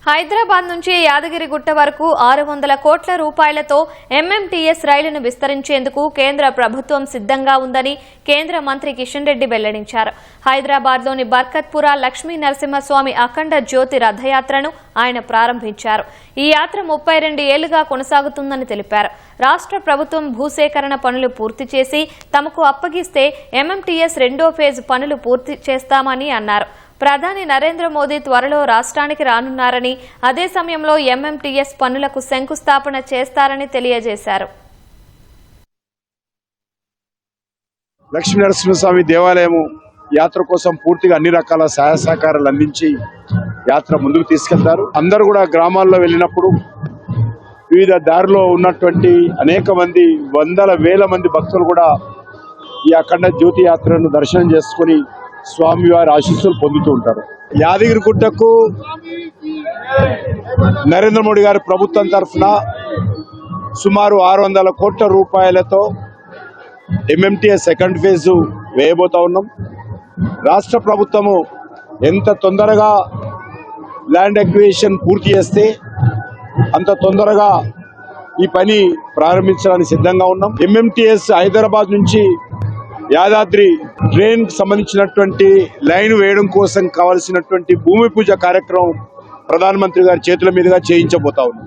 హైదరాబాద్ నుంచి యాదగిరిగుట్ట వరకు 600 కోట్ల రూపాయలతో ఎంఎంటీఎస్ రైలును విస్తరించేందుకు కేంద్ర ప్రభుత్వం సిద్ధంగా ఉందని కేంద్ర మంత్రి కిషన్ రెడ్డి వెల్లడించారు. హైదరాబాద్లోని బర్కత్పుర లక్ష్మీ నరసింహస్వామి అఖండ జ్యోతి రథయాత్రను ఆయన ప్రారంభించారు. ఈ యాత్ర 32 ఏళ్లుగా కొనసాగుతుందని తెలిపారు. రాష్ట్ర ప్రభుత్వం భూసేకరణ పనులు పూర్తి చేసి తమకు అప్పగిస్తే ఎంఎంటీఎస్ రెండో ఫేజ్ పనులు పూర్తి చేస్తామని అన్నారు. ప్రధాని నరేంద్ర మోదీ త్వరలో రాష్ట్రానికి రానున్నారని, అదే సమయంలో ఎంఎంటీఎస్ పనులకు శంకుస్థాపన చేస్తారని తెలియజేశారు. లక్ష్మీ నరసింహస్వామి దేవాలయం యాత్ర కోసం పూర్తిగా అన్ని రకాల సహాయ సహకారాలు అందించి యాత్ర ముందుకు తీసుకెళ్తారు. అందరూ కూడా గ్రామాల్లో వెళ్ళినప్పుడు వివిధ దారిలో ఉన్నటువంటి అనేక మంది వందల వేల మంది భక్తులు కూడా ఈ అఖండ జ్యోతి యాత్రను దర్శనం చేసుకుని స్వామివారి ఆశీస్సులు పొందుతూ ఉంటారు. యాదగిరిగుట్టకు నరేంద్ర మోడీ గారి ప్రభుత్వం తరఫున సుమారు 600 కోట్ల రూపాయలతో ఎంఎంటీఎస్ సెకండ్ ఫేజ్ వేయబోతా ఉన్నాం. రాష్ట్ర ప్రభుత్వము ఎంత తొందరగా ల్యాండ్ అక్విజిషన్ పూర్తి చేస్తే అంత తొందరగా ఈ పని ప్రారంభించడానికి సిద్ధంగా ఉన్నాం. ఎంఎంటీఎస్ హైదరాబాద్ నుంచి యాదాద్రి ట్రైన్ కి సంబంధించినటువంటి లైన్ వేయడం కోసం కావాల్సినటువంటి భూమి పూజ కార్యక్రమం ప్రధానమంత్రి గారి చేతుల మీదుగా చేయించబోతా ఉన్నాం.